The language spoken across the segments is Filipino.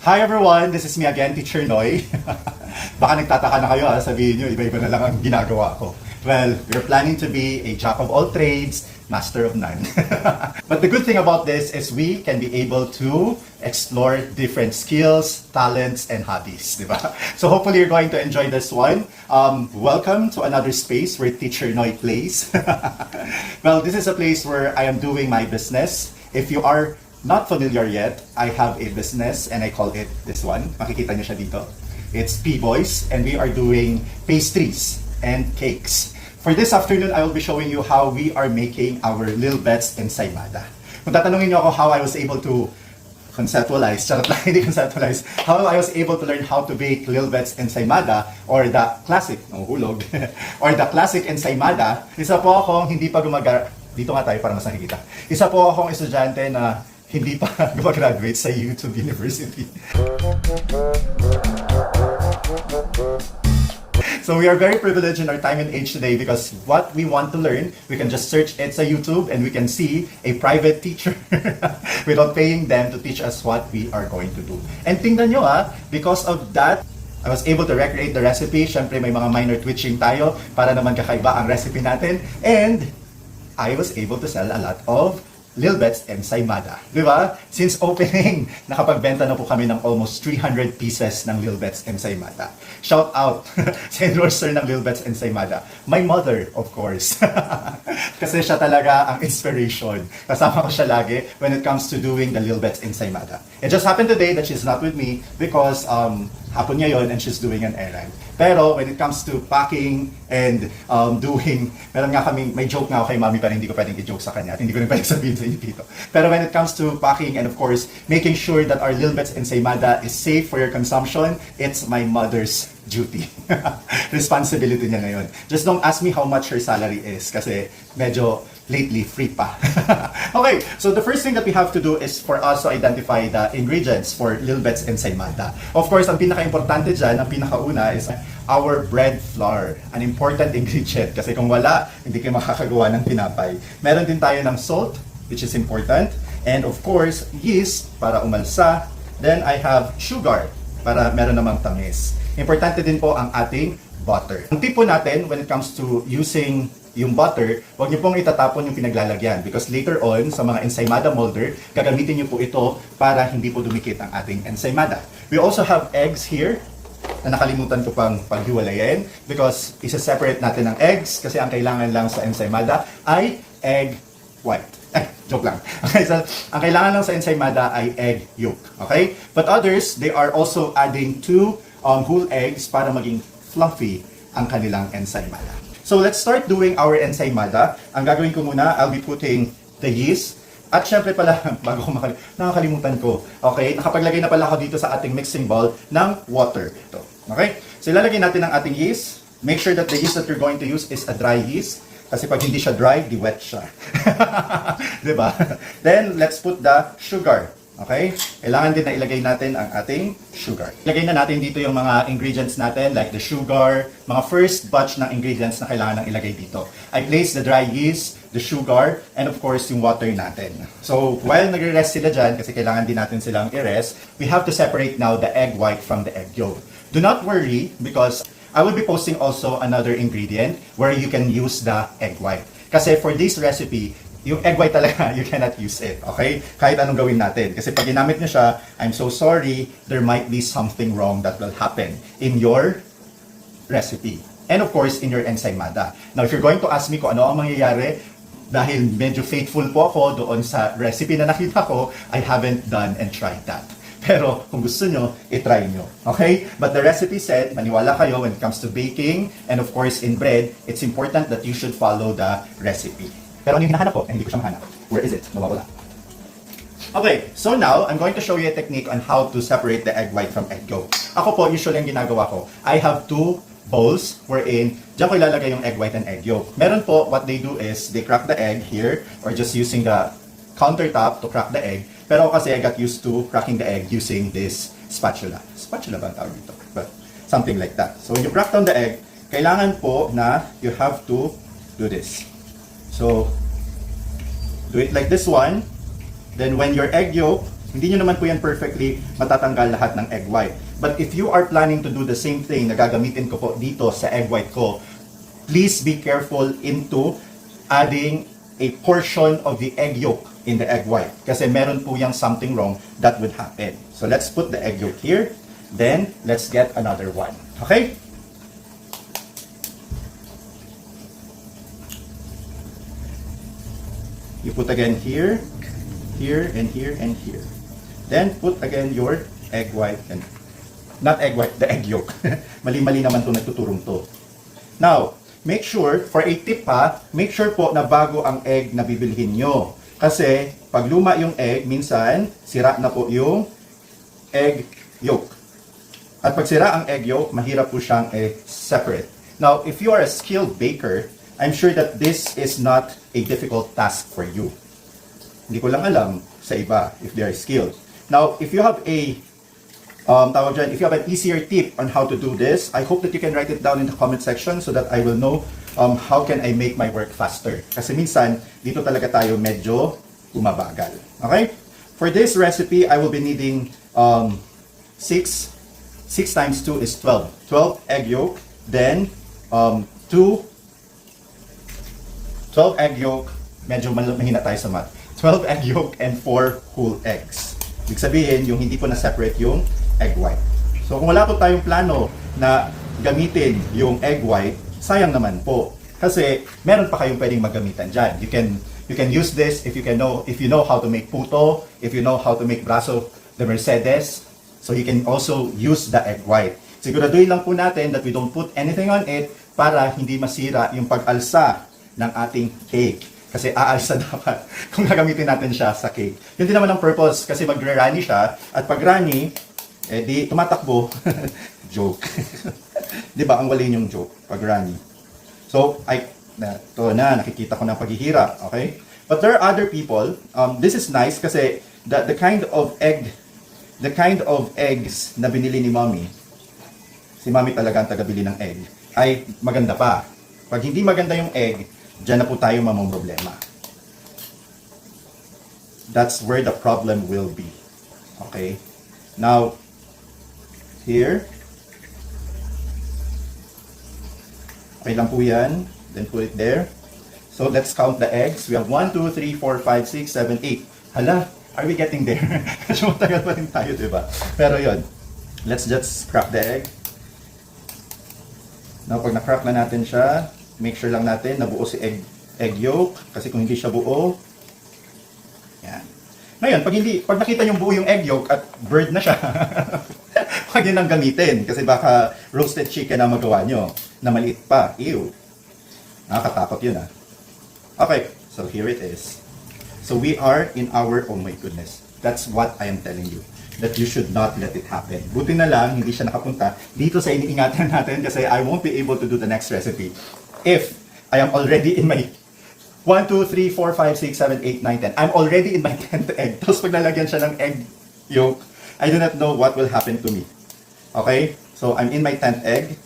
Hi everyone, this is me again, Teacher Noy. Baka nagtataka na kayo sabihin nyo, iba-iba na lang ang ginagawa ko. Well, we're planning to be a jack of all trades, master of none. But the good thing about this is we can be able to explore different skills, talents, and hobbies, di ba? So hopefully you're going to enjoy this one. Welcome to another space where Teacher Noy plays. Well, this is a place where I am doing my business. If you are not familiar yet, I have a business and I call it this one. Makikita niyo siya dito. It's P-Boys and we are doing pastries and cakes. For this afternoon, I will be showing you how we are making our Lil Bets ensaymada. Kung tatanungin niyo ako how I was able to conceptualize, charot lang, hindi conceptualize, how I was able to learn how to bake Lil Bets ensaymada or the classic, hulog, or the classic ensaymada, isa po akong hindi pa dito nga tayo para mas nakikita. Isa po akong estudyante na hindi pa gumagraduate sa YouTube University. So we are very privileged in our time and age today because what we want to learn, we can just search it sa YouTube and we can see a private teacher without paying them to teach us what we are going to do. And tingnan nyo because of that, I was able to recreate the recipe. Syempre may mga minor twitching tayo para naman kakaiba ang recipe natin. And I was able to sell a lot of Lil Bets ensaymada. Di ba? Since opening, nakapagbenta na po kami ng almost 300 pieces ng Lil Bets ensaymada. Shout out sa endorser ng Lil Bets ensaymada. My mother, of course. Kasi siya talaga ang inspiration. Kasama ko siya lagi when it comes to doing the Lil Bets ensaymada. It just happened today that she's not with me because hapon niya yun and she's doing an errand. Pero when it comes to packing and doing, meron nga kami, may joke nga ako kay mami pero hindi ko pwedeng i-joke sa kanya at hindi ko rin pwedeng sabihin sa inyo dito. Pero when it comes to packing and of course, making sure that our Lil Bets ensaymada is safe for your consumption, it's my mother's duty. Responsibility niya na yun. Just don't ask me how much her salary is kasi medyo lately free pa. Okay, so the first thing that we have to do is for us to identify the ingredients for Lil Bets ensaymada. Of course, ang pinaka-importante dyan, ang pinakauna is our bread flour. An important ingredient kasi kung wala, hindi kayo makakagawa ng tinapay. Meron din tayo ng salt, which is important. And of course, yeast para umalsa. Then I have sugar para meron namang tamis. Importante din po ang ating butter. Ang tip po natin when it comes to using yung butter, huwag niyo pong itatapon yung pinaglalagyan because later on, sa mga ensaymada molder, gagamitin niyo po ito para hindi po dumikit ang ating ensaymada. We also have eggs here na nakalimutan ko pang paghiwalayin because isa-separate natin ang eggs kasi ang kailangan lang sa ensaymada ay egg white. Joke lang. Okay, so ang kailangan lang sa ensaymada ay egg yolk. Okay? But others, they are also adding 2 whole eggs para maging fluffy ang kanilang ensaymada. So let's start doing our ensaymada. Ang gagawin ko muna, I'll be putting the yeast. At syempre pala, bago ko nakakalimutan ko. Okay, nakapaglagay na pala ako dito sa ating mixing bowl ng water. Ito. Okay? So ilalagay natin ang ating yeast. Make sure that the yeast that you're going to use is a dry yeast. Kasi pag hindi siya dry, di wet siya. Diba? Then, let's put the sugar. Okay? Kailangan din na ilagay natin ang ating sugar. Ilagay na natin dito yung mga ingredients natin like the sugar, mga first batch ng ingredients na kailangan nang ilagay dito. I place the dry yeast, the sugar, and of course yung water natin. So while nagre-rest sila dyan, kasi kailangan din natin silang i-rest, we have to separate now the egg white from the egg yolk. Do not worry because I will be posting also another ingredient where you can use the egg white. Kasi for this recipe, yung egg white talaga, you cannot use it, okay? Kahit anong gawin natin. Kasi pag ginamit nyo siya, I'm so sorry, there might be something wrong that will happen in your recipe. And of course, in your ensaymada. Now, if you're going to ask me kung ano ang mangyayari, dahil medyo faithful po ako doon sa recipe na nakita ko, I haven't done and tried that. Pero kung gusto nyo, itry nyo. Okay? But the recipe said, maniwala kayo when it comes to baking, and of course in bread, it's important that you should follow the recipe. Pero ano yung hinahanap ko? Hindi ko siya mahanap. Where is it? Nawawala. Okay, so now, I'm going to show you a technique on how to separate the egg white from egg yolk. Ako po, usually ang ginagawa ko, I have 2 bowls wherein diyan ko ilalagay yung egg white and egg yolk. Meron po, what they do is, they crack the egg here, or just using the countertop to crack the egg. Pero kasi I got used to cracking the egg using this spatula. Spatula ba ang tawag dito? But something like that. So when you crack down the egg, kailangan po na you have to do this. So, do it like this one. Then when your egg yolk Hindi nyo naman po yan perfectly matatanggal lahat ng egg white. But if you are planning to do the same thing na gagamitin ko po dito sa egg white ko, please be careful into adding a portion of the egg yolk in the egg white. Kasi meron po yung something wrong that would happen. So let's put the egg yolk here. Then, let's get another one. Okay? You put again here, here, and here, and here. Then, put again your egg white, and not egg white, the egg yolk. Mali-mali naman to nagtuturong to. Now, make sure, for a tip ha, make sure po na bago ang egg na bibilhin nyo. Kasi, pag luma yung egg, minsan, sira na po yung egg yolk. At pag sira ang egg yolk, mahirap po siyang separate. Now, if you are a skilled baker, I'm sure that this is not a difficult task for you. Hindi ko lang alam sa iba if they are skilled. Now, if you have a if you have an easier tip on how to do this, I hope that you can write it down in the comment section so that I will know how can I make my work faster. Kasi minsan, dito talaga tayo medyo umabagal. Okay? For this recipe, I will be needing 6 times 2 is 12. 12 egg yolk, then 12 egg yolk, medyo mahina tayo sa math. 12 egg yolk and 4 whole eggs. Ibig sabihin, yung hindi po na-separate yung egg white. So kung wala po tayong plano na gamitin yung egg white, sayang naman po. Kasi meron pa kayong pwedeng maggamitan dyan. You can use this if you know how to make puto, if you know how to make braso de Mercedes. So you can also use the egg white. Siguraduhin lang po natin that we don't put anything on it para hindi masira yung pag-alsa ng ating cake. Kasi aalsa dapat kung gagamitin natin siya sa cake. Yun din naman ang purpose kasi magre-runny siya at pag runny, di tumatakbo. Joke. Di ba ang walin yung joke pag runny? So, nakikita ko ng paghihirap. Okay? But there are other people, this is nice kasi the kind of eggs na binili ni mommy, si mommy talaga ang tagabili ng egg, ay maganda pa. Pag hindi maganda yung egg, diyan na po tayo mamomroblema. That's where the problem will be. Okay? Now, here, okay lang po yan. Then put it there. So let's count the eggs. We have 1, 2, 3, 4, 5, 6, 7, 8. Hala, are we getting there? Medyo matagal pa rin tayo, diba? Pero yun, let's just crack the egg. Now, pag na-crack na natin siya, make sure lang natin na buo si egg yolk. Kasi kung hindi siya buo, yan. Ngayon, pag nakita nyo buo yung egg yolk at bird na siya, huwag yun lang gamitin. Kasi baka roasted chicken ang magawa nyo na maliit pa. Ew. Nakakatakot yun ah. Okay, so here it is. So we are in our, oh my goodness, that's what I am telling you. That you should not let it happen. Buti na lang, hindi siya nakapunta dito sa iniingatan natin kasi I won't be able to do the next recipe if I am already in my 1, 2, 3, 4, 5, 6, 7, 8, 9, 10. I'm already in my 10th egg. Tapos pag nalagyan siya ng egg yolk, I do not know what will happen to me. Okay? So I'm in my 10th egg.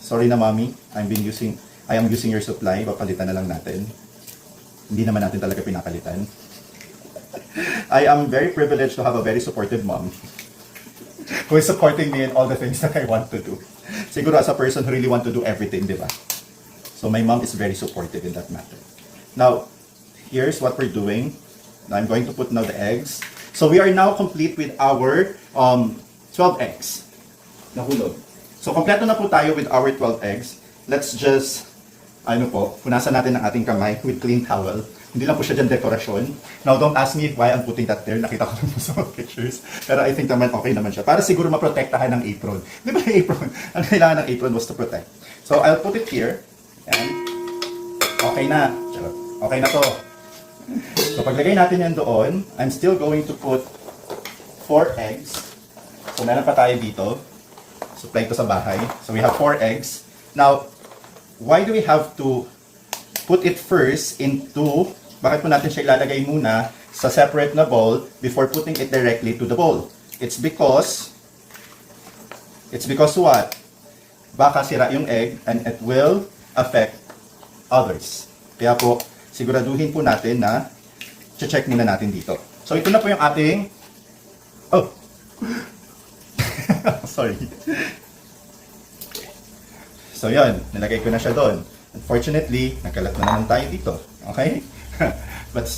Sorry na mommy, I am using your supply. Papalitan na lang natin. Hindi naman natin talaga pinapalitan. I am very privileged to have a very supportive mom who is supporting me in all the things that I want to do. Siguro as a person who really want to do everything, di ba? So my mom is very supportive in that matter. Now, here's what we're doing. Now, I'm going to put now the eggs. So we are now complete with our 12 eggs. Nahulog. So kompleto na po tayo with our 12 eggs. Let's just, punasan natin ang ating kamay with clean towel. Hindi lang po siya dyan dekorasyon. Now, don't ask me why I'm putting that there. Nakita ko lang po sa mga pictures. Pero I think naman okay naman siya. Para siguro maprotektahan ng apron. Di ba yung apron? Ang kailangan ng apron was to protect. So, I'll put it here. And, okay na. Okay na to. So, paglagay natin yan doon, I'm still going to put 4 eggs. So, meron pa tayo dito. Supply ko sa bahay. So, we have 4 eggs. Now, why do we have to put it first into, bakit po natin siya ilalagay muna sa separate na bowl before putting it directly to the bowl? It's because what? Baka sira yung egg and it will affect others. Kaya po, siguraduhin po natin na check muna natin dito. So ito na po yung ating... Oh! Sorry. So yun, nilagay ko na siya doon. Unfortunately, nagkalat na naman tayo dito. Okay? But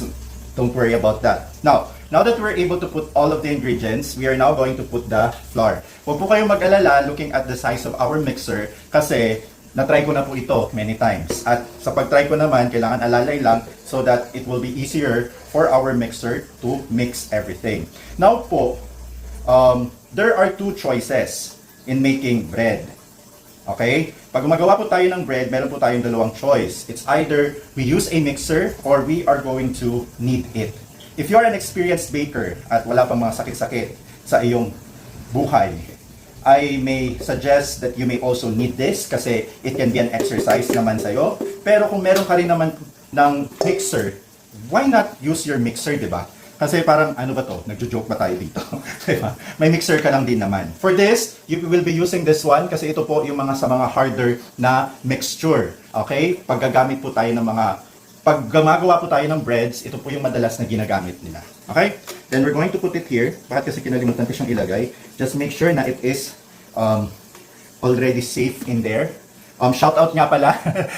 don't worry about that. Now that we're able to put all of the ingredients, we are now going to put the flour. Huwag po kayong mag-alala looking at the size of our mixer kasi na-try ko na po ito many times. At sa pag-try ko naman, kailangan alalay lang so that it will be easier for our mixer to mix everything. Now po, there are two choices in making bread. Okay? Pag gumagawa po tayo ng bread, meron po tayong dalawang choice. It's either we use a mixer or we are going to knead it. If you are an experienced baker at wala pang mga sakit-sakit sa iyong buhay, I may suggest that you may also knead this kasi it can be an exercise naman sa'yo. Pero kung meron ka rin naman ng mixer, why not use your mixer, di ba? Kasi parang, ano ba to? Nagjo-joke ba tayo dito? Diba? May mixer ka lang din naman. For this, you will be using this one kasi ito po yung sa mga harder na mixture. Okay? Paggagamit po tayo ng pag gumagawa po tayo ng breads, ito po yung madalas na ginagamit nila. Okay? Then we're going to put it here. Bakit kasi kinalimutan ko siyang ilagay? Just make sure na it is already safe in there. Shout out nga pala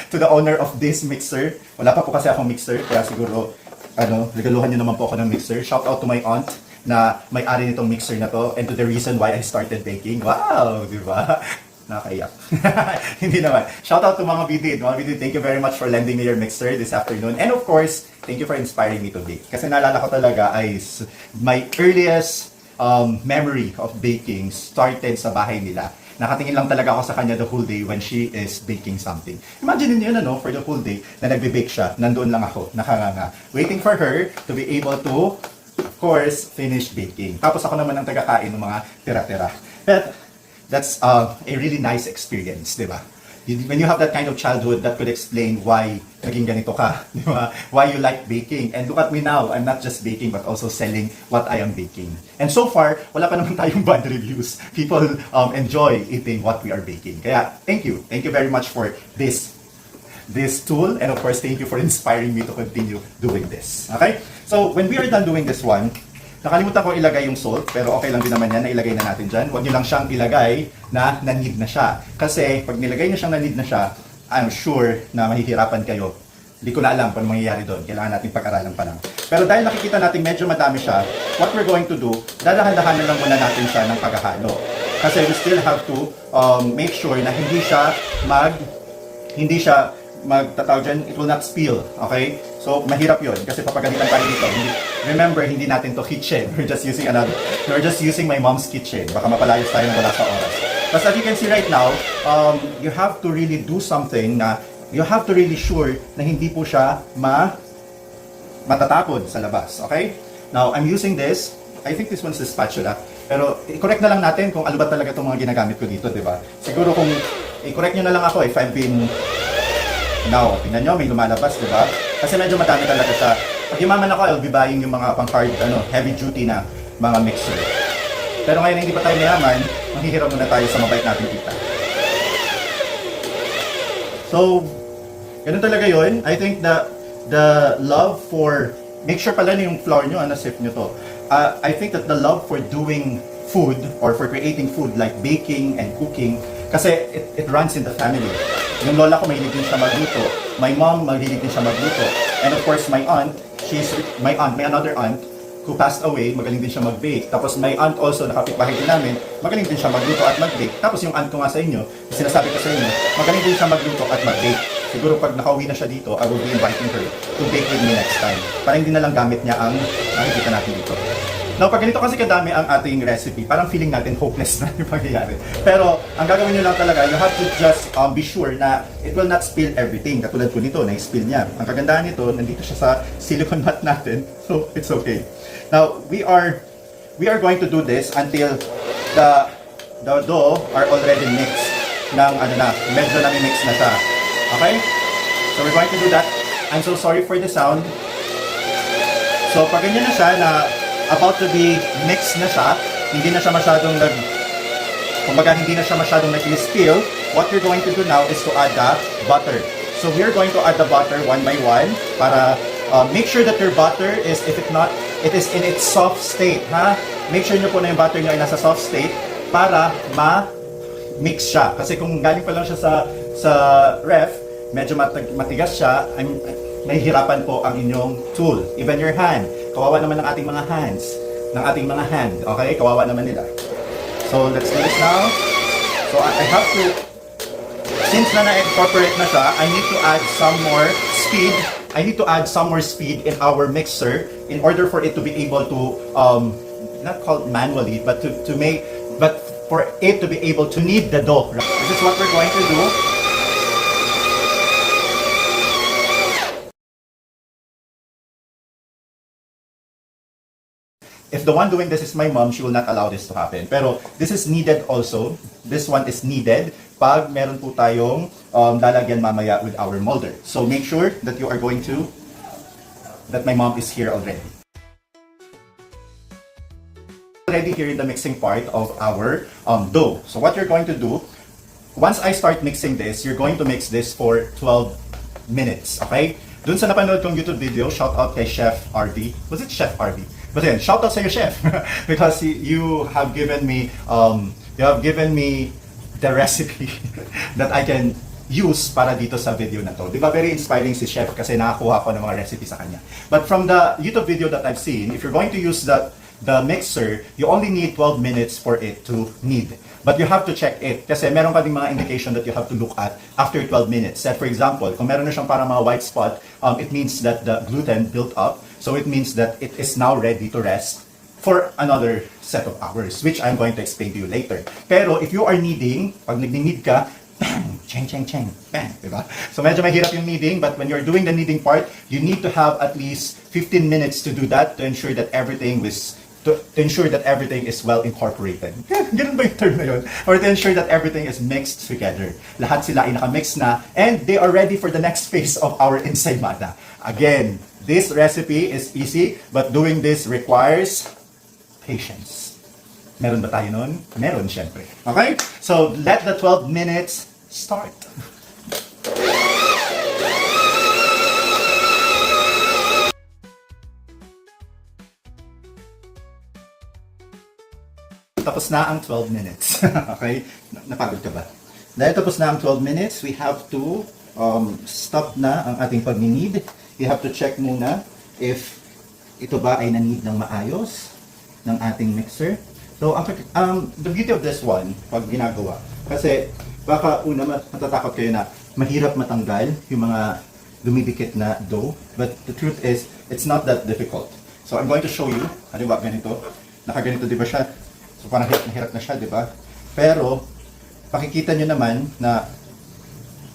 to the owner of this mixer. Wala pa po kasi akong mixer, kaya siguro regaluhan niyo naman po ako ng mixer. Shout out to my aunt na may-ari nitong mixer na to and to the reason why I started baking. Wow, di ba? Nakakaiyak. Hindi naman. Shout out to Mga Bidid. Mga Bidid, thank you very much for lending me your mixer this afternoon. And of course, thank you for inspiring me to bake. Kasi naalala ko talaga ay my earliest memory of baking started sa bahay nila. Nakatingin lang talaga ako sa kanya the whole day when she is baking something. Imagine niyo for the whole day na nagbe-bake siya, nandoon lang ako, nakanganga, waiting for her to be able to, of course, finish baking. Tapos ako naman ang tagakain ng mga tira-tira. But that's a really nice experience, di ba? When you have that kind of childhood, that could explain why naging ganito ka, di ba? Why you like baking. And look at me now, I'm not just baking but also selling what I am baking. And so far, wala pa naman tayong bad reviews. People enjoy eating what we are baking. Kaya, thank you. Thank you very much for this tool. And of course, thank you for inspiring me to continue doing this. Okay? So, when we are done doing this one, nakalimutan ko ilagay yung salt, pero okay lang din naman yan na ilagay na natin dyan. Huwag nyo lang siyang ilagay na nanid na siya. Kasi pag nilagay nyo siyang nanid na siya, I'm sure na mahihirapan kayo. Hindi ko na alam kung ano mangyayari doon. Kailangan natin pag-aralan pa lang. Pero dahil nakikita natin medyo madami siya, what we're going to do, dadahan-dahanan lang muna natin siya ng paghahalo. Kasi we still have to make sure na hindi siya magtatawag dyan, it will not spill, okay? So, mahirap yun kasi papagalitan tayo dito. Remember, hindi natin to kitchen. We're just using my mom's kitchen. Baka mapalayos tayo ng wala sa oras. But as you can see right now, you have to really do something na you have to really sure na hindi po siya matatapon sa labas, okay? Now, I'm using this. I think this one's the spatula. Pero, i-correct na lang natin kung ano ba talaga itong mga ginagamit ko dito, di ba? Siguro kung i-correct nyo na lang ako if I've been... Now, tingnan nyo, may lumalabas, di ba? Kasi medyo madami talaga siya. Pag yumaman ako, I'll be buying yung mga pang-hard, heavy duty na mga mixer. Pero ngayon hindi pa tayo mayaman, mahihiram muna tayo sa mabait natin kita. So, ganun talaga yun. I think the love for, make sure pala na yung flour nyo, sip nyo to. I think that the love for doing food or for creating food like baking and cooking, kasi it runs in the family. Yung lola ko, mahilig din siya magluto. My mom, mahilig din siya magluto. And of course, my aunt, may another aunt who passed away, magaling din siya mag-bake. Tapos my aunt also, nakapitbahay din namin, magaling din siya magluto at mag-bake. Tapos yung aunt ko nga sa inyo, sinasabi ko sa inyo, magaling din siya magluto at mag-bake. Siguro pag nakauwi na siya dito, I will be inviting her to bake with me next time. Para hindi na lang gamit niya ang nakikita natin dito. Now, pag ganito kasi kadami ang ating recipe, parang feeling natin hopeless na yung pangyayari. Pero, ang gagawin nyo lang talaga, you have to just be sure na it will not spill everything. Katulad ko nito, na-spill niya. Ang kagandahan nito, nandito siya sa silicone mat natin. So, it's okay. Now, we are going to do this until the dough are already mixed ng medyo nami-mix na siya. Okay? So, we're going to do that. I'm so sorry for the sound. So, pag ganyan na siya na about to be mixed na siya, hindi na siya masyadong nag-spill, what we're going to do now is to add the butter. So we're going to add the butter one by one para Make sure that your butter is, if it not, it is in its soft state, ha? Make sure nyo po na yung butter nyo ay nasa soft state para ma-mix siya. Kasi kung galing pa lang siya sa ref, medyo matigas siya, mahihirapan po ang inyong tool. Even your hand. Kawawa naman ng ating mga hands. Ng ating mga hand. Okay? Kawawa naman nila. So, let's do this now. So, I have to, since na-incorporate na siya, I need to add some more speed. I need to add some more speed in our mixer in order for it to be able to, not called manually, but for it to be able to knead the dough. This is what we're going to do. If the one doing this is my mom, she will not allow this to happen. Pero this is needed also. This one is needed pag meron po tayong lalagyan mamaya with our molder. So make sure that you are going to, that my mom is here already. Already here in the mixing part of our dough. So what you're going to do, once I start mixing this, you're going to mix this for 12 minutes. Okay? Dun sa napanood kong YouTube video, shout out kay Chef RV. Was it Chef RV? But then, shout out sa your chef because you have given me the recipe that I can use para dito sa video na to. Di ba very inspiring si chef kasi nakakuha ko ng mga recipe sa kanya. But from the YouTube video that I've seen, if you're going to use the mixer, you only need 12 minutes for it to knead. But you have to check it kasi meron pa ding mga indication that you have to look at after 12 minutes. Set for example, kung meron na siyang para mga white spot, it means that the gluten built up. So it means that it is now ready to rest for another set of hours, which I'm going to explain to you later. Pero if you are kneading, pag nag-knead ka, bang, cheng, cheng, cheng, bang, diba? So medyo mahirap yung kneading, but when you're doing the kneading part, you need to have at least 15 minutes to do that to ensure that everything is well incorporated. Ganun ba yung term na yun? Or to ensure that everything is mixed together. Lahat sila ay nakamix na and they are ready for the next phase of our ensaymada. Again, this recipe is easy, but doing this requires patience. Meron ba tayo nun? Meron, syempre. Okay? So, let the 12 minutes start. Tapos na ang 12 minutes. Okay? Napagod ka ba? Dahil tapos na ang 12 minutes, we have to stop na ang ating pag-knead. You have to check muna if ito ba ay na-knead ng maayos ng ating mixer. So, the beauty of this one, pag ginagawa, kasi baka una matatakot kayo na mahirap matanggal yung mga dumidikit na dough. But the truth is, it's not that difficult. So, I'm going to show you. Halimbawa, ganito. Nakaganito, di ba siya? So, parang hirap na siya, di ba? Pero, pakikita nyo naman na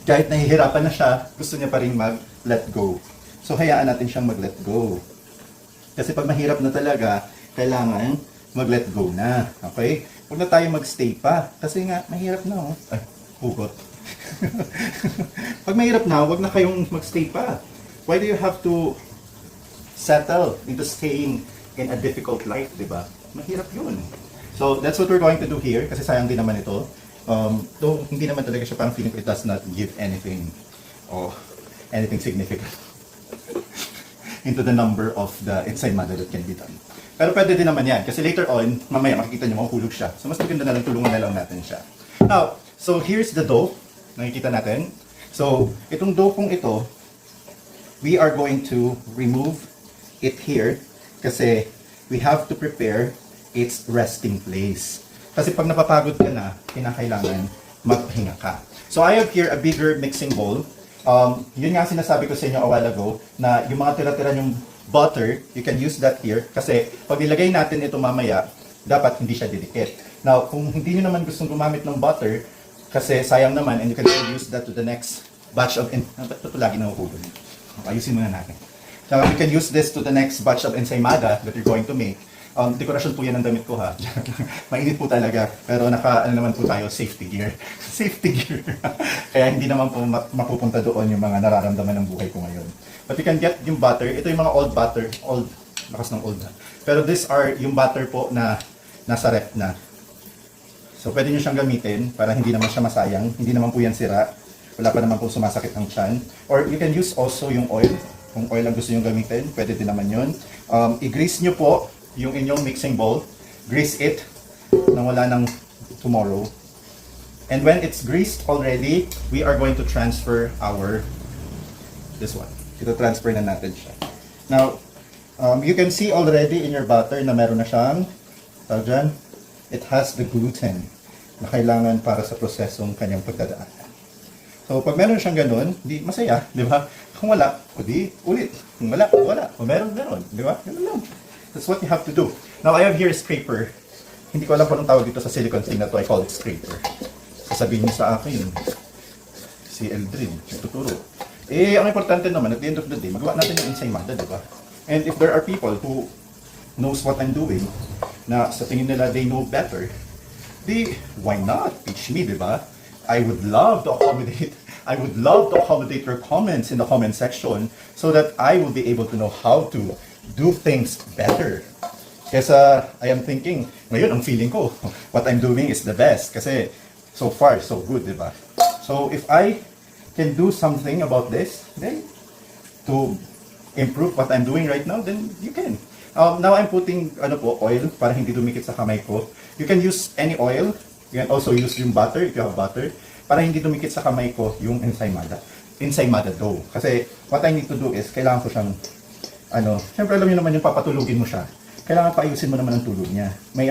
kahit nahihirapan na siya, gusto niya pa rin mag-let go. So, hayaan natin siyang mag-let go. Kasi pag mahirap na talaga, kailangan mag-let go na. Okay? Huwag na tayo mag-stay pa. Kasi nga, mahirap na, oh. Ay, hugot. Pag mahirap na, huwag na kayong mag-stay pa. Why do you have to settle into staying in a difficult life, di ba? Mahirap yun. So, that's what we're going to do here. Kasi sayang din naman ito. Though, hindi naman talaga siya parang feeling ko it does not give anything significant into the number of the ensaymada that can be done. Pero pwede din naman yan. Kasi later on, mamaya makikita nyo, mahuhulog siya. So, mas maganda na lang, tulungan na lang natin siya. Now, so here's the dough. Nakikita natin. So, itong dough kong ito, we are going to remove it here kasi we have to prepare its resting place. Kasi pag napapagod ka na, kinakailangan magpahinga ka. So, I have here a bigger mixing bowl. Yun nga sinasabi ko sa inyo a while ago na yung mga tira-tira yung butter, you can use that here kasi pag ilagay natin ito mamaya, dapat hindi siya didikit. Now, kung hindi nyo naman gustong gumamit ng butter, kasi sayang naman and you can use that to the next batch of, ba't ito lagi nahuhulog? Ayusin muna natin. So, you can use this to the next batch of ensaymada that you're going to make. Dekorasyon po yan ang damit ko ha. Mainit po talaga. Pero naman po tayo, safety gear. Safety gear. Kaya hindi naman po mapupunta doon yung mga nararamdaman ng buhay ko ngayon. But you can get yung butter. Ito yung mga old butter. Old, lakas ng old na. Pero these are yung butter po na nasa ref na. So pwede nyo siyang gamitin para hindi naman siya masayang. Hindi naman po yan sira. Wala pa naman po sumasakit ang tiyan. Or you can use also yung oil. Kung oil ang gusto nyo gamitin, pwede din naman yun. I-grease nyo po yung inyong mixing bowl. Grease it nang wala ng tomorrow. And when it's greased already, we are going to transfer this one. Ito transfer na natin siya. Now, you can see already in your butter na meron na siyang, dyan, it has the gluten na kailangan para sa prosesong kanyang pagdadaan. So, pag meron siyang ganun, di masaya, di ba? Kung wala, o di ulit. Kung wala, wala. Kung meron, di ba? Ganun lang. That's what you have to do. Now, I have here a scraper. Hindi ko alam kung anong tawag dito sa silicone thing na to. I call it scraper. Sasabihin niyo sa akin, si Eldrin, tuturo. Ang importante naman, at the end of the day, magawa natin yung ensaymada, di ba? And if there are people who knows what I'm doing, na sa tingin nila they know better, why not teach me, di ba? I would love to accommodate your comments in the comment section so that I will be able to know how to do things better. Kesa I am thinking, ngayon ang feeling ko, what I'm doing is the best. Kasi so far, so good, di ba? So if I can do something about this, then to improve what I'm doing right now, then you can. Now I'm putting oil para hindi dumikit sa kamay ko. You can use any oil. You can also use yung butter if you have butter para hindi dumikit sa kamay ko yung ensaymada dough. Kasi what I need to do is kailangan ko siyang syempre alam niyo naman yung papatulugin mo siya. Kailangan paayusin mo naman ang tulog niya. May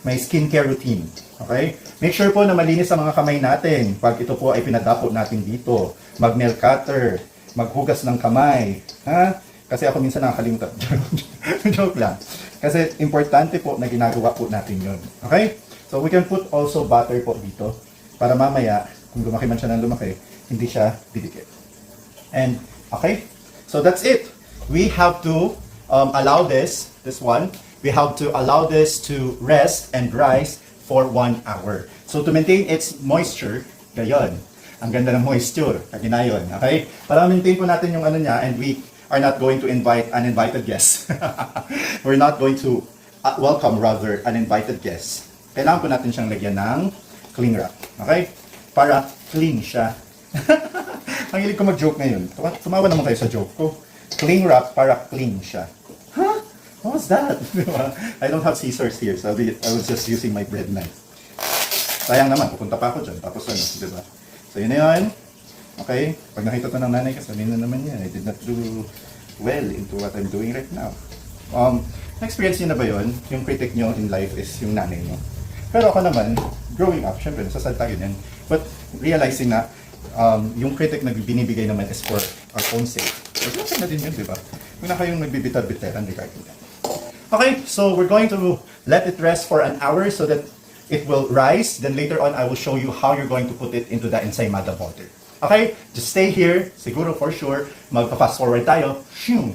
may skincare routine. Okay? Make sure po na malinis ang mga kamay natin pag ito po ay pinadapo natin dito. Mag-nail cutter, maghugas ng kamay, ha? Kasi ako minsan nakakalimutan. Joke lang. Kasi importante po na ginagawa po natin 'yon. Okay? So we can put also butter po dito para mamaya, kung lumaki man siya ng lumaki, hindi siya didikit. And, okay? So that's it. We have to allow this one, we have to allow this to rest and rise for 1 hour. So to maintain its moisture, gayon. Ang ganda ng moisture, kaginayon. Okay? Para maintain po natin yung niya, and we are not going to invite uninvited guests. We're not going to welcome rather uninvited guests. Kailangan po natin siyang lagyan ng cling wrap. Okay? Para clean siya. Ang hilig ko mag-joke ngayon. Tumawa naman kayo sa joke ko. Cling wrap para clean siya. Huh? What was that? I don't have scissors here, so I was just using my bread knife. Sayang naman, pupunta pa ako dyan. Tapos di ba? So yun na yun. Okay? Pag nakita to ng nanay, sabihin na naman yan, I did not do well into what I'm doing right now. Na-experience niyo na ba yun? Yung critic nyo in life is yung nanay nyo. Pero ako naman, growing up, syempre, nasasad tayo din. But realizing na yung critic na binibigay naman is for our own sake. Pero kasi na din yun, di ba? Kung na kayong nagbibitar-bitaran regarding that. Okay, so we're going to let it rest for an hour so that it will rise. Then later on, I will show you how you're going to put it into the ensaymada butter. Okay, just stay here. Siguro for sure, magpa-fast forward tayo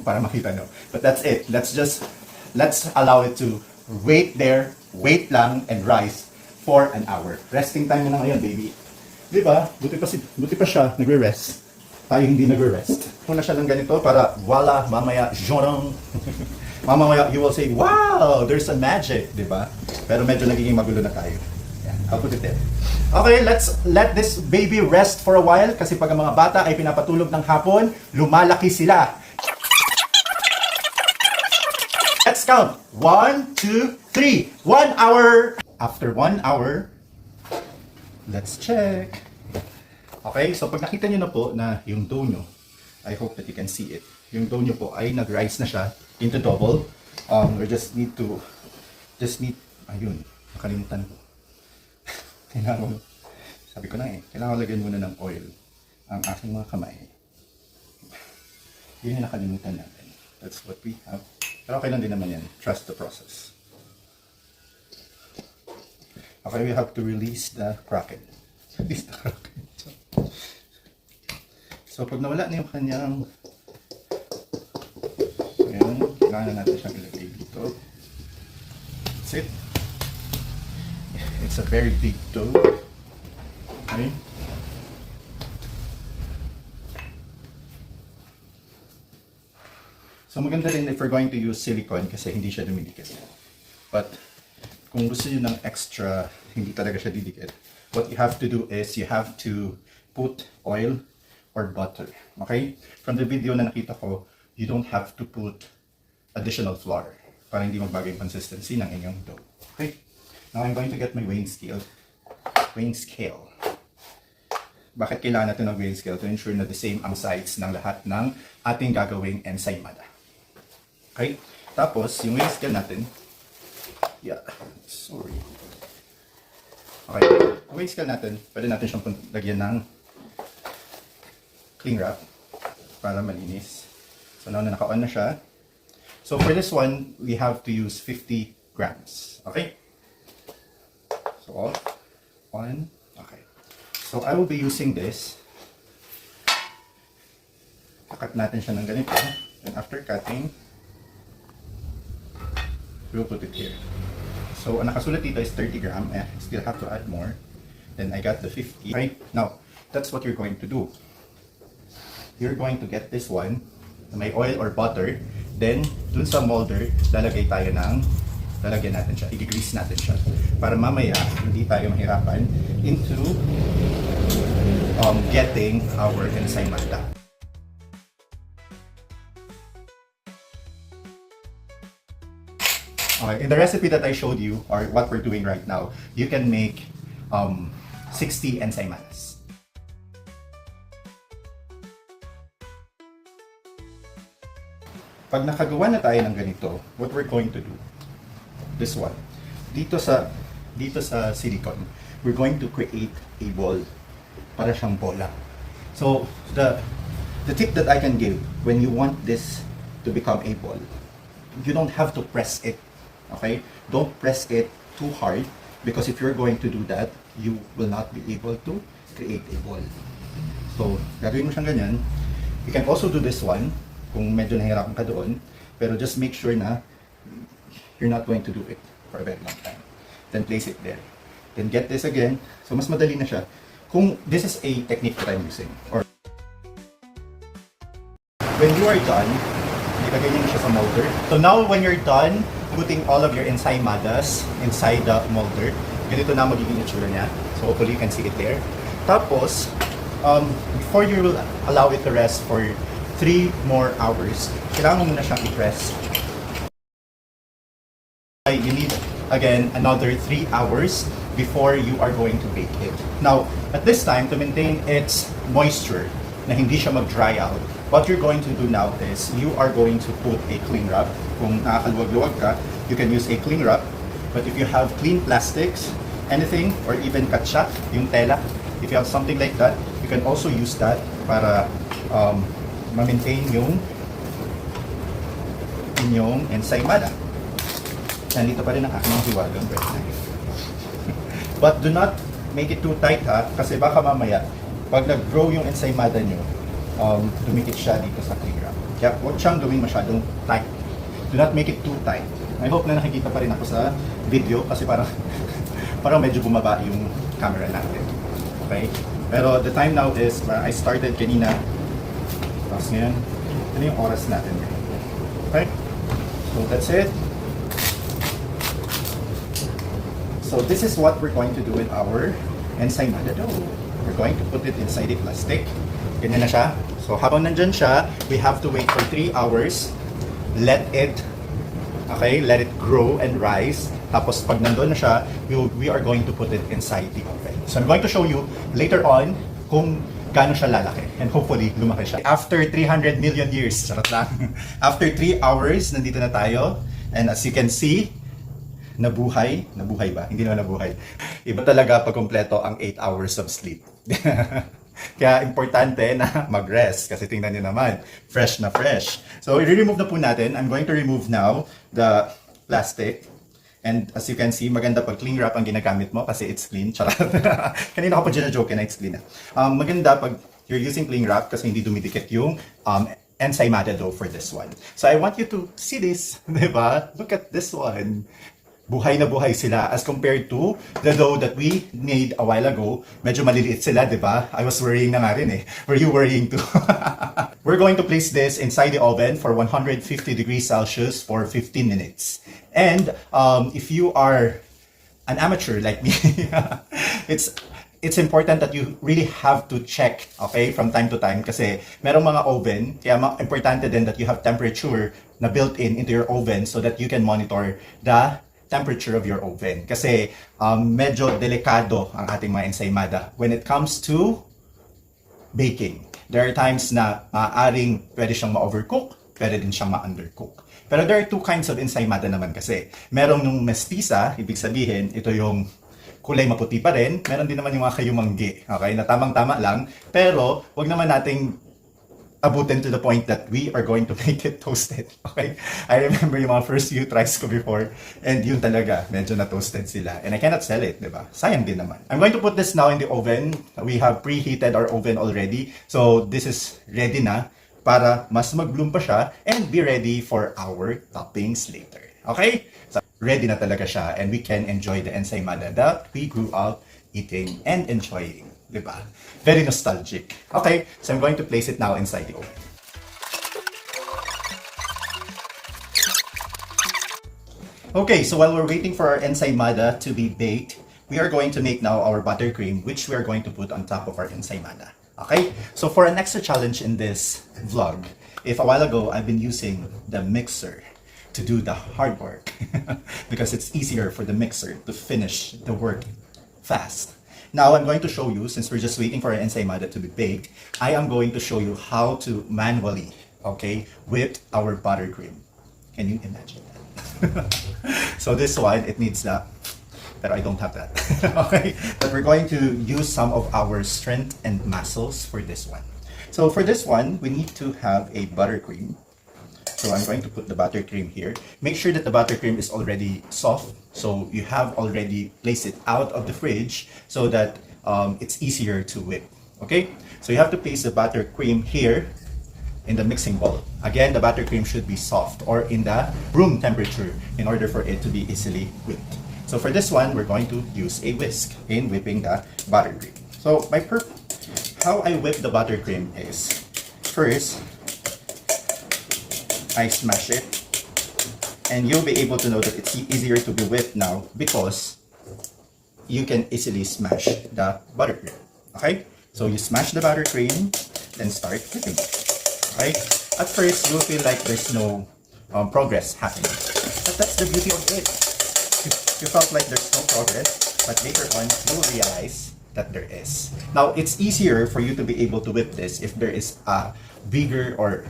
para makita nyo. But that's it. Let's allow it to wait there, wait lang, and rise for an hour. Resting time na ngayon, baby. Di ba? Buti pa siya, nagre-rest. Tayo hindi nagre-rest. Muna siya lang ganito para, voila, mamaya, jorong. Mamaya, you will say, wow, there's a magic, di ba? Pero medyo nagiging magulo na tayo. Yan, I'll put it there. Okay, let's let this baby rest for a while kasi pag ang mga bata ay pinapatulog ng hapon, lumalaki sila. Let's count. 1, 2, 3. 1 hour. After 1 hour, let's check. Okay, so pag nakita nyo na po na yung dough nyo, I hope that you can see it. Yung dough nyo po ay nag-rise na siya into double. We just need, ayun, nakalimutan ko. Kailangan, sabi ko na kailangan lagyan muna ng oil ang aking mga kamay. Yun yung nakalimutan natin. That's what we have. Pero okay lang din naman yan. Trust the process. Okay, we have to release the kraken. Release the kraken. So, pag nawala na yung kanyang ayan, kailangan natin siyang ilagay dito. That's it. It's a very big dough. Okay. So maganda rin if we're going to use silicone kasi hindi siya dumidikit. But kung gusto niyo ng extra, hindi talaga siya didikit. What you have to do is you have to put oil or butter. Okay? From the video na nakita ko, you don't have to put additional flour para hindi magbago yung consistency ng inyong dough. Okay? Now I'm going to get my weighing scale. Weighing scale. Bakit kailangan natin ng weighing scale? To ensure na the same ang size ng lahat ng ating gagawing ensaymada. Okay? Tapos, yung weighing scale natin, sorry. Okay, yung weighing scale natin, pwede natin siyang lagyan ng cling wrap para malinis. So now na naka-on na siya. So for this one, we have to use 50 grams. Okay? So, 1. Okay. So I will be using this. Kakat natin siya ng ganito. And after cutting, we'll put it here. So ang nakasulat dito is 30 gram. I still have to add more. Then I got the 50. Right? Now, that's what you're going to do. You're going to get this one, may oil or butter, then dun sa molder, lalagyan natin siya, i-grease natin siya, para mamaya hindi tayo mahirapan into getting our ensaymada. Okay, in the recipe that I showed you, or what we're doing right now, you can make 60 ensaymadas. Pag nakagawa na tayo ng ganito, what we're going to do, this one, dito sa silicone, we're going to create a ball, para siyang bola. So, the tip that I can give, when you want this to become a ball, you don't have to press it, okay? Don't press it too hard, because if you're going to do that, you will not be able to create a ball. So, gagawin mo siyang ganyan. You can also do this one, kung medyo nahihirapan ka doon, pero just make sure na you're not going to do it for a very long time. Then place it there. Then get this again. So mas madali na siya. Kung this is a technique that I'm using. Or when you are done, ilagay niyo na siya sa molder. So now when you're done putting all of your ensaymadas inside the molder, ganito na magiging itsura niya. So hopefully you can see it there. Tapos, before you will allow it to rest for 3 more hours, kailangan mo muna siyang i-press. You need, again, another 3 hours before you are going to bake it. Now, at this time, to maintain its moisture, na hindi siya mag-dry out, what you're going to do now is, you are going to put a cling wrap. Kung nakakaluwag-luwag ka, you can use a cling wrap. But if you have clean plastics, anything, or even katsak, yung tela, if you have something like that, you can also use that para ma-maintain yung inyong ensaymada. Nandito pa rin ang aking hiwagang bread knife. But do not make it too tight ha, kasi baka mamaya, pag nag-grow yung ensaymada nyo, dumikit siya dito sa cling wrap. Kaya huwag siyang gawing masyadong tight. Do not make it too tight. I hope na nakikita pa rin ako sa video kasi parang medyo bumaba yung camera natin. Okay? Pero the time now is, I started kanina. Tapos ngayon, ito yung oras natin. Okay? So that's it. So this is what we're going to do with our ensaymada dough. We're going to put it inside a plastic. Ganyan na siya. So habang nandyan siya, we have to wait for 3 hours. Let it grow and rise. Tapos pag nandun na siya, we are going to put it inside the oven. So I'm going to show you later on kung gaano siya lalaki. And hopefully, lumaki siya. After 300 million years, charot lang. After 3 hours, nandito na tayo. And as you can see, nabuhay ba? Hindi na nabuhay. Iba talaga pag kumpleto ang 8 hours of sleep. Kaya importante na mag-rest. Kasi tingnan niyo naman, fresh na fresh. So, i-remove na po natin. I'm going to remove now the plastic. And as you can see, maganda pag cling wrap ang ginagamit mo kasi it's clean. Charot. Kanina ko pa joke na it's clean. Maganda pag you're using cling wrap kasi hindi dumidikit yung ensaymada dough for this one. So I want you to see this. Diba? Look at this one. Buhay na buhay sila as compared to the dough that we made a while ago. Medyo maliliit sila, diba? I was worrying na nga rin eh. Were you worrying too? We're going to place this inside the oven for 150 degrees Celsius for 15 minutes. And if you are an amateur like me, it's important that you really have to check, okay, from time to time kasi merong mga oven, kaya importante din that you have temperature na built in into your oven so that you can monitor the temperature of your oven. Kasi medyo delikado ang ating mga ensaymada when it comes to baking. There are times na maaaring pwede siyang ma-overcook, pwede din siyang ma-undercook. Pero there are two kinds of ensaymada naman kasi. Merong yung mestiza, ibig sabihin, ito yung kulay maputi pa rin. Meron din naman yung mga kayumanggi, okay, na tamang-tama lang. Pero, wag naman nating abutin to the point that we are going to make it toasted, okay? I remember yung mga first few tries ko before, and yun talaga, medyo na-toasted sila. And I cannot sell it, di ba? Sayang din naman. I'm going to put this now in the oven. We have preheated our oven already. So, this is ready na para mas mag-bloom pa siya and be ready for our toppings later. Okay? So, ready na talaga siya and we can enjoy the ensaymada that we grew up eating and enjoying. Diba? Very nostalgic. Okay, so I'm going to place it now inside the oven. Okay, so while we're waiting for our ensaymada to be baked, we are going to make now our buttercream, which we are going to put on top of our ensaymada. Okay, so for an extra challenge in this vlog, if a while ago I've been using the mixer to do the hard work because it's easier for the mixer to finish the work fast. Now I'm going to show you, since we're just waiting for our ensaymada to be baked, I am going to show you how to manually, okay, whip our buttercream. Can you imagine that? So this one, it needs that, but I don't have that. Okay, but we're going to use some of our strength and muscles for this one. So for this one, we need to have a buttercream. So I'm going to put the buttercream here. Make sure that the buttercream is already soft. So you have already placed it out of the fridge so that it's easier to whip. Okay? So you have to place the buttercream here in the mixing bowl. Again, the buttercream should be soft or in the room temperature in order for it to be easily whipped. So for this one, we're going to use a whisk in whipping the buttercream. So how I whip the buttercream is, first, I smash it, and you'll be able to know that it's easier to be whipped now because you can easily smash the buttercream. Okay? So you smash the buttercream, then start whipping it. Okay? At first, you'll feel like there's no progress happening. But that's the beauty of it. You felt like there's no progress, but later on, you'll realize that there is. Now, it's easier for you to be able to whip this if there is a bigger or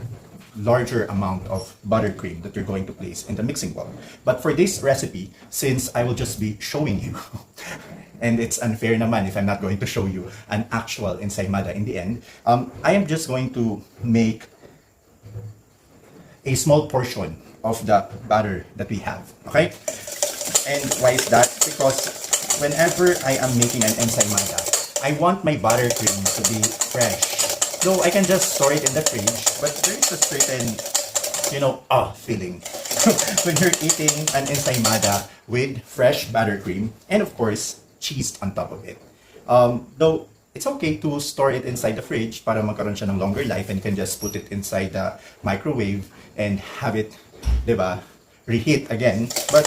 larger amount of buttercream that you're going to place in the mixing bowl. But for this recipe, since I will just be showing you, and it's unfair naman if I'm not going to show you an actual ensaymada in the end, I am just going to make a small portion of the batter that we have, okay? And why is that? Because whenever I am making an ensaymada, I want my buttercream to be fresh. So I can just store it in the fridge, but there is a certain, feeling when you're eating an ensaymada with fresh buttercream and of course, cheese on top of it. Though it's okay to store it inside the fridge para magkaroon siya ng longer life and you can just put it inside the microwave and have it, diba, reheat again. But,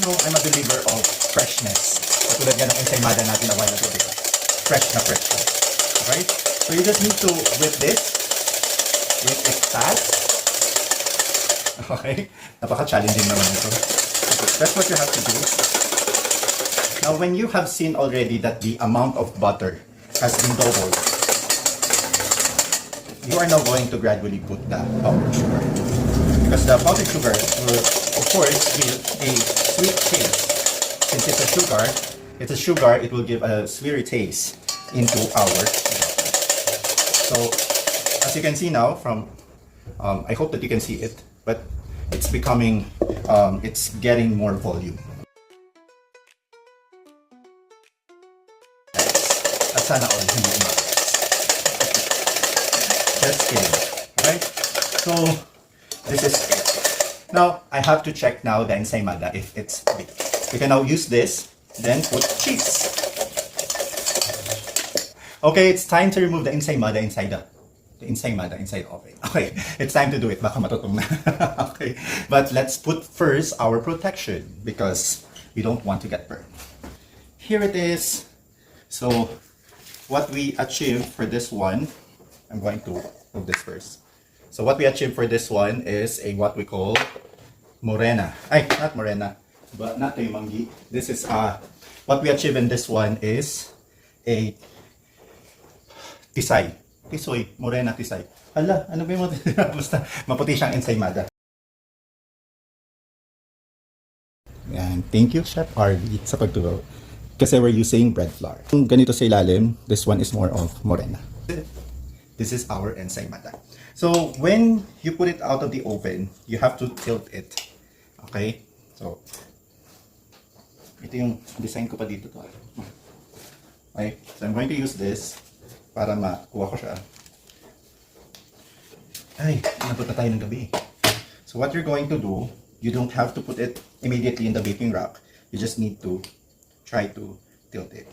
I'm a believer of freshness. Katulad nga ng ensaymada natin a while ago, diba? Fresh na fresh. Okay? So you just need to whip this. Whip it fast. Okay? Napaka-challenging naman ito. That's what you have to do. Now, when you have seen already that the amount of butter has been doubled, you are now going to gradually put the powdered sugar. Because the powdered sugar will, of course, give a sweet taste. Since it's a sugar, it will give a sweeter taste into our butter. So, as you can see now from, I hope that you can see it, but it's becoming, it's getting more volume. At sana all hindi umagas. Just kidding. Right? So, this is it. Now, I have to check now the ensaymada if it's baked. We can now use this, then put cheese. Okay, it's time to remove the ensaymada inside the oven. Okay, it's time to do it. Baka matutong na. Okay, but let's put first our protection because we don't want to get burned. Here it is. So what we achieved for this one, I'm going to move this first. So what we achieved for this one is a what we call morena. Ay, not morena, but not a manggi. This is what we achieved in this one is a tisay. Tisoy, morena tisay. Hala, ano ba yung basta maputi siyang ensaymada. Yan. Thank you, Chef Arby, sa pagturo. Kasi we're using bread flour. Kung ganito sa ilalim, this one is more of morena. This is our ensaymada. So, when you put it out of the oven, you have to tilt it. Okay? So, ito yung design ko pa dito. Okay? So, I'm going to use this para makuha ko siya. Ay, napunta tayo ng gabi. So, what you're going to do, you don't have to put it immediately in the baking rack. You just need to try to tilt it.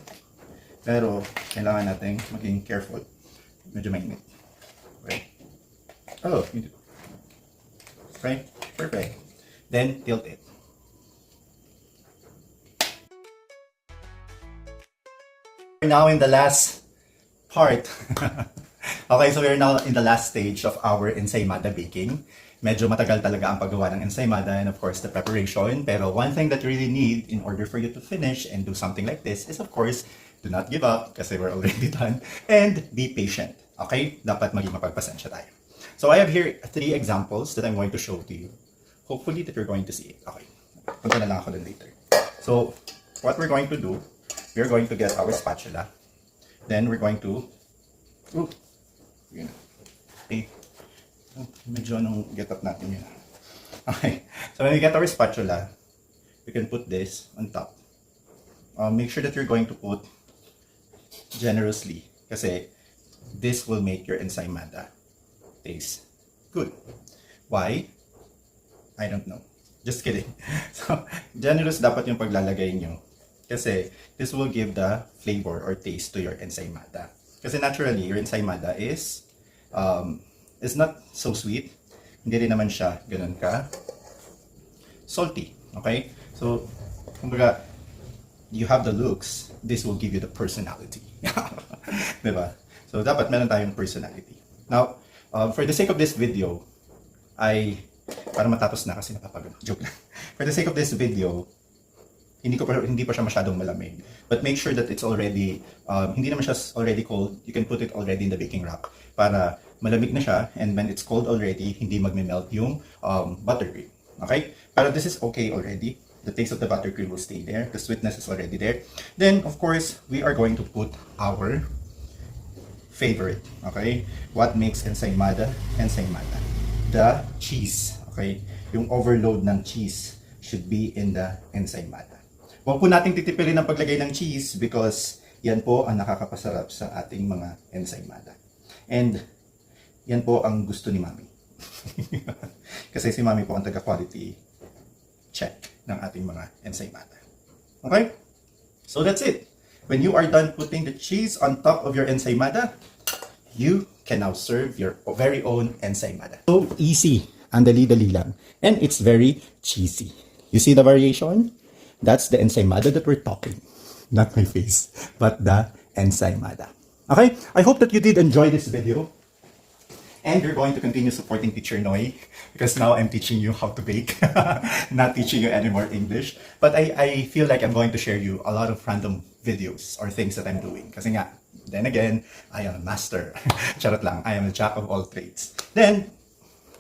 Pero, kailangan natin maging careful. Medyo mainit. Okay. Oh, okay. Perfect. Then, tilt it. We're now in the last part. Okay, so we're now in the last stage of our ensaymada baking. Medyo matagal talaga ang paggawa ng ensaymada and of course the preparation. Pero one thing that you really need in order for you to finish and do something like this is of course, do not give up kasi we're already done. And be patient. Okay? Dapat maging mapagpasensya tayo. So I have here 3 examples that I'm going to show to you. Hopefully that you're going to see it. Okay. Punta na lang ako dun later. So, what we're going to do, we're going to get our spatula. Then we're going to okay. Medyo anong get up natin yun. Okay. So when we get our spatula, we can put this on top. Make sure that you're going to put generously kasi this will make your ensaymada taste good. Why? I don't know. Just kidding. So, generous dapat yung paglalagay nyo. Kasi this will give the flavor or taste to your ensaymada. Kasi naturally, your ensaymada is not so sweet. Hindi rin naman siya ganun ka salty. Okay? So, kumbaga, you have the looks, this will give you the personality. Diba? So, dapat meron tayong personality. Now, for the sake of this video, para matapos na kasi napapagod. Joke lang. For the sake of this video, hindi pa siya masyadong malamig. But make sure that it's already, hindi naman siya already cold. You can put it already in the baking rack para malamig na siya, and when it's cold already, hindi magme-melt yung buttercream. Okay? Pero this is okay already. The taste of the buttercream will stay there. The sweetness is already there. Then, of course, we are going to put our favorite. Okay? What makes ensaymada? The cheese. Okay? Yung overload ng cheese should be in the ensaymada. Huwag po nating titipilin ang paglagay ng cheese because yan po ang nakakapasarap sa ating mga ensaymada. And yan po ang gusto ni Mami. Kasi si Mami po ang taga-quality check ng ating mga ensaymada. Okay? So that's it. When you are done putting the cheese on top of your ensaymada, you can now serve your very own ensaymada. So easy. Ang dali-dali lang. And it's very cheesy. You see the variation? That's the ensaymada that we're talking. Not my face, but the ensaymada. Okay? I hope that you did enjoy this video. And you're going to continue supporting Teacher Noy because now I'm teaching you how to bake. Not teaching you anymore English. But I feel like I'm going to share you a lot of random videos or things that I'm doing. Kasi nga, then again, I am a master. Charot lang. I am a jack of all trades. Then,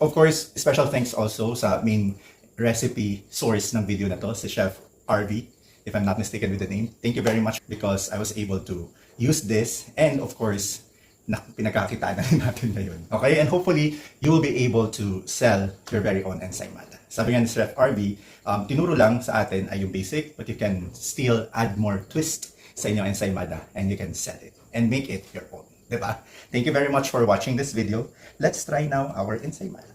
of course, special thanks also sa main recipe source ng video na to, si Chef Arby, if I'm not mistaken with the name. Thank you very much because I was able to use this and of course, pinagkakitaan na rin natin ngayon. Okay? And hopefully, you will be able to sell your very own ensaymada. Sabi nga ni Chef Arby, tinuro lang sa atin ay yung basic, but you can still add more twist sa inyong ensaymada and you can sell it and make it your own. Diba? Thank you very much for watching this video. Let's try now our ensaymada.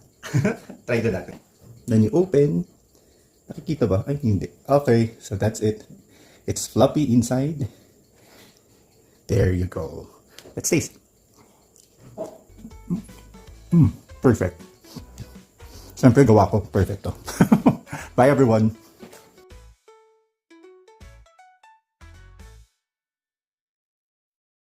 Try na natin. Then you open. Nakikita ba? Ay, hindi. Okay, so that's it. It's fluffy inside. There you go. Let's taste. Perfect. Siyempre gawa ko. Perfect to. Bye everyone.